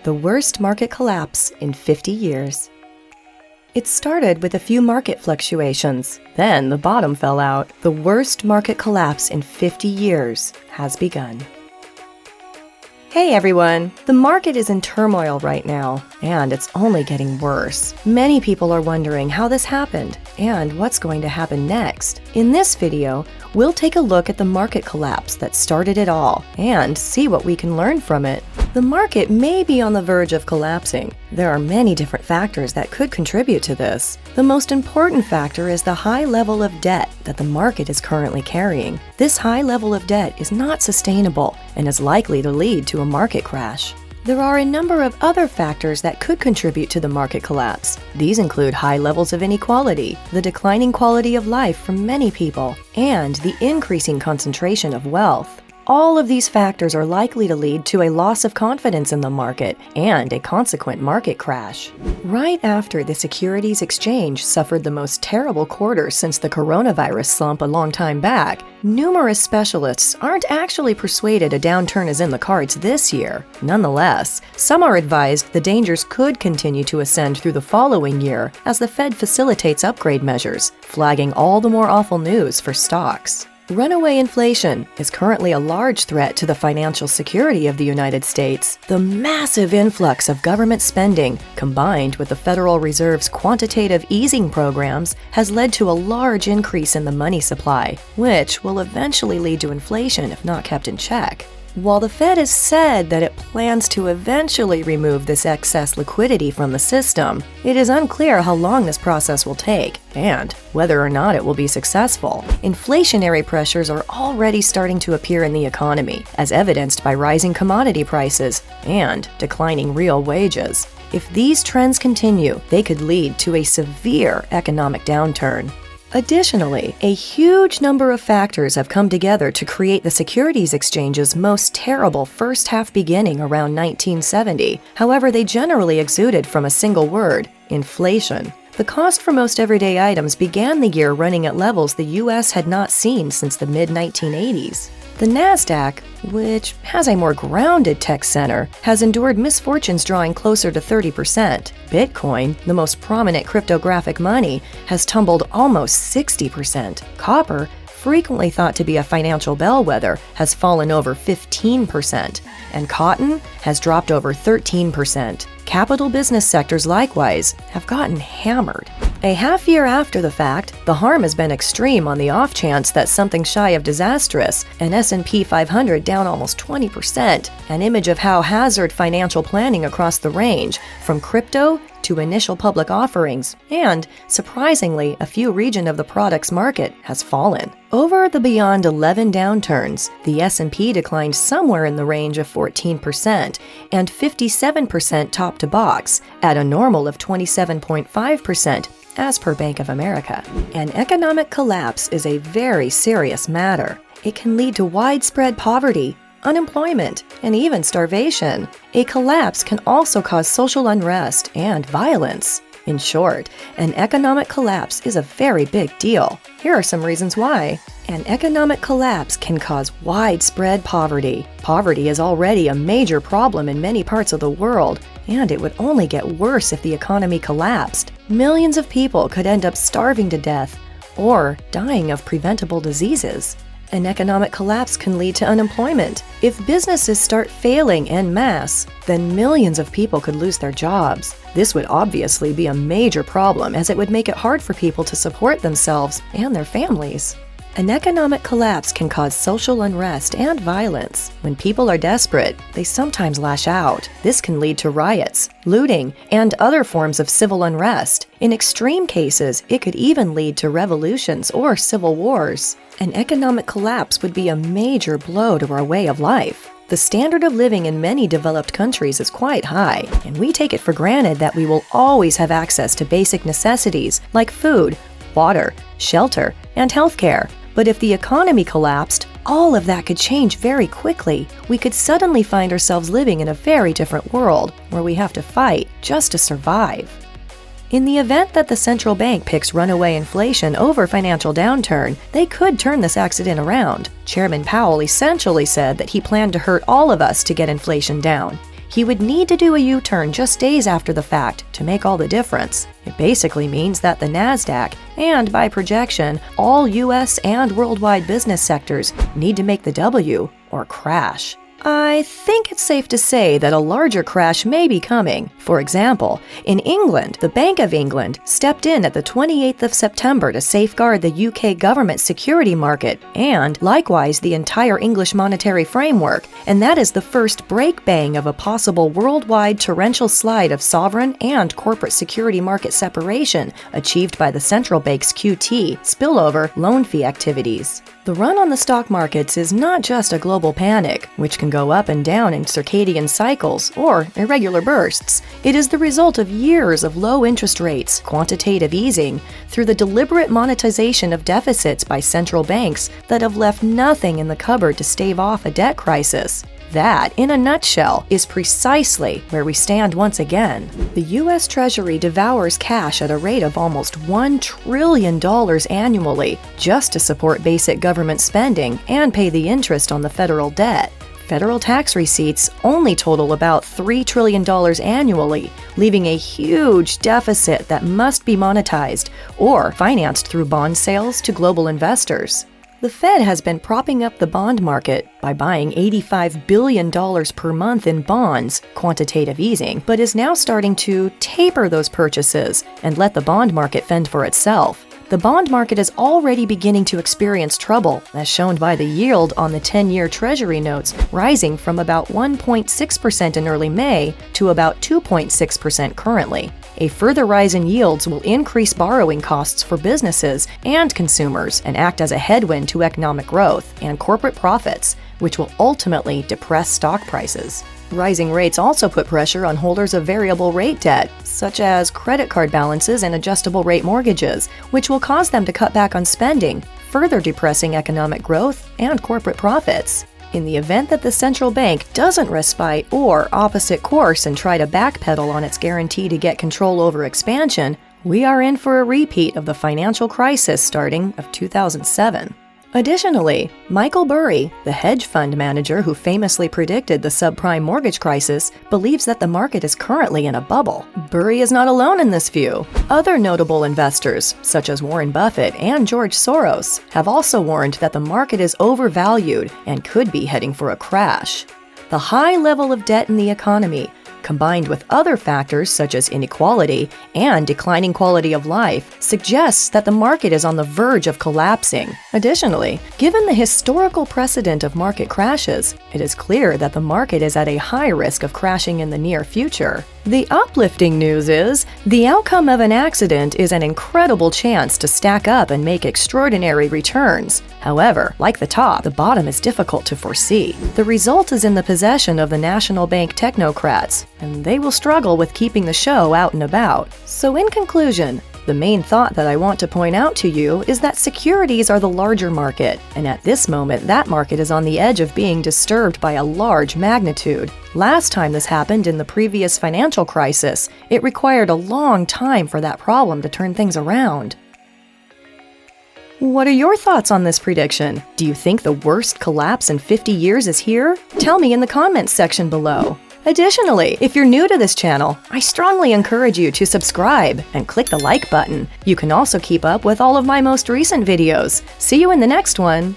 the worst market collapse in 50 years. It started with a few market fluctuations. Then the bottom fell out. The worst market collapse in 50 years has begun. Hey everyone! The market is in turmoil right now, and it's only getting worse. Many people are wondering how this happened and what's going to happen next. In this video, we'll take a look at the market collapse that started it all and see what we can learn from it. The market may be on the verge of collapsing. There are many different factors that could contribute to this. The most important factor is the high level of debt that the market is currently carrying. This high level of debt is not sustainable and is likely to lead to a market crash. There are a number of other factors that could contribute to the market collapse. These include high levels of inequality, the declining quality of life for many people, and the increasing concentration of wealth. All of these factors are likely to lead to a loss of confidence in the market and a consequent market crash. Right after the securities exchange suffered the most terrible quarter since the coronavirus slump a long time back, numerous specialists aren't actually persuaded a downturn is in the cards this year. Nonetheless, some are advised the dangers could continue to ascend through the following year as the Fed facilitates upgrade measures, flagging all the more awful news for stocks. Runaway inflation is currently a large threat to the financial security of the United States. The massive influx of government spending, combined with the Federal Reserve's quantitative easing programs, has led to a large increase in the money supply, which will eventually lead to inflation if not kept in check. While the Fed has said that it plans to eventually remove this excess liquidity from the system, it is unclear how long this process will take and whether or not it will be successful. Inflationary pressures are already starting to appear in the economy, as evidenced by rising commodity prices and declining real wages. If these trends continue, they could lead to a severe economic downturn. Additionally, a huge number of factors have come together to create the securities exchange's most terrible first half beginning around 1970. However, they generally exuded from a single word: inflation. The cost for most everyday items began the year running at levels the U.S. had not seen since the mid-1980s. The NASDAQ, which has a more grounded tech center, has endured misfortunes drawing closer to 30%. Bitcoin, the most prominent cryptographic money, has tumbled almost 60%. Copper, frequently thought to be a financial bellwether, has fallen over 15%. And cotton has dropped over 13%. Capital business sectors likewise have gotten hammered. A half year after the fact, the harm has been extreme on the off chance that something shy of disastrous, an S&P 500 down almost 20%, an image of how hazard financial planning across the range, from crypto to initial public offerings, and, surprisingly, a few region of the product's market has fallen. Over the beyond 11 downturns, the S&P declined somewhere in the range of 14% and 57% top to box, at a normal of 27.5%, as per Bank of America. An economic collapse is a very serious matter. It can lead to widespread poverty, unemployment, and even starvation. A collapse can also cause social unrest and violence. In short, an economic collapse is a very big deal. Here are some reasons why. An economic collapse can cause widespread poverty. Poverty is already a major problem in many parts of the world, and it would only get worse if the economy collapsed. Millions of people could end up starving to death or dying of preventable diseases. An economic collapse can lead to unemployment. If businesses start failing en masse, then millions of people could lose their jobs. This would obviously be a major problem, as it would make it hard for people to support themselves and their families. An economic collapse can cause social unrest and violence. When people are desperate, they sometimes lash out. This can lead to riots, looting, and other forms of civil unrest. In extreme cases, it could even lead to revolutions or civil wars. An economic collapse would be a major blow to our way of life. The standard of living in many developed countries is quite high, and we take it for granted that we will always have access to basic necessities like food, water, shelter, and healthcare. But if the economy collapsed, all of that could change very quickly. We could suddenly find ourselves living in a very different world, where we have to fight just to survive. In the event that the central bank picks runaway inflation over financial downturn, they could turn this accident around. Chairman Powell essentially said that he planned to hurt all of us to get inflation down. he would need to do a U-turn just days after the fact to make all the difference. It basically means that the NASDAQ, and by projection, all US and worldwide business sectors need to make the W or crash. I think it's safe to say that a larger crash may be coming. For example, in England, the Bank of England stepped in at the 28th of September to safeguard the UK government security market and, likewise, the entire English monetary framework, and that is the first break-bang of a possible worldwide torrential slide of sovereign and corporate security market separation achieved by the central bank's QT, spillover, loan fee activities. The run on the stock markets is not just a global panic, which can go up and down in circadian cycles or irregular bursts. It is the result of years of low interest rates, quantitative easing, through the deliberate monetization of deficits by central banks that have left nothing in the cupboard to stave off a debt crisis. That, in a nutshell, is precisely where we stand once again. The U.S. Treasury devours cash at a rate of almost $1 trillion annually just to support basic government spending and pay the interest on the federal debt. Federal tax receipts only total about $3 trillion annually, leaving a huge deficit that must be monetized or financed through bond sales to global investors. The Fed has been propping up the bond market by buying $85 billion per month in bonds, quantitative easing, but is now starting to taper those purchases and let the bond market fend for itself. The bond market is already beginning to experience trouble, as shown by the yield on the 10-year Treasury notes rising from about 1.6% in early May to about 2.6% currently. A further rise in yields will increase borrowing costs for businesses and consumers and act as a headwind to economic growth and corporate profits, which will ultimately depress stock prices. Rising rates also put pressure on holders of variable rate debt, such as credit card balances and adjustable rate mortgages, which will cause them to cut back on spending, further depressing economic growth and corporate profits. In the event that the central bank doesn't respite or opposite course and try to backpedal on its guarantee to get control over expansion, we are in for a repeat of the financial crisis starting of 2007. Additionally, Michael Burry, the hedge fund manager who famously predicted the subprime mortgage crisis, believes that the market is currently in a bubble. Burry is not alone in this view. Other notable investors, such as Warren Buffett and George Soros, have also warned that the market is overvalued and could be heading for a crash. The high level of debt in the economy, combined with other factors such as inequality and declining quality of life, suggests that the market is on the verge of collapsing. Additionally, given the historical precedent of market crashes, it is clear that the market is at a high risk of crashing in the near future. The uplifting news is, the outcome of an accident is an incredible chance to stack up and make extraordinary returns. However, like the top, the bottom is difficult to foresee. The result is in the possession of the national bank technocrats, and they will struggle with keeping the show out and about. So in conclusion, the main thought that I want to point out to you is that securities are the larger market, and at this moment that market is on the edge of being disturbed by a large magnitude. Last time this happened in the previous financial crisis, it required a long time for that problem to turn things around. What are your thoughts on this prediction? Do you think the worst collapse in 50 years is here? Tell me in the comments section below. Additionally, if you're new to this channel, I strongly encourage you to subscribe and click the like button. You can also keep up with all of my most recent videos. See you in the next one!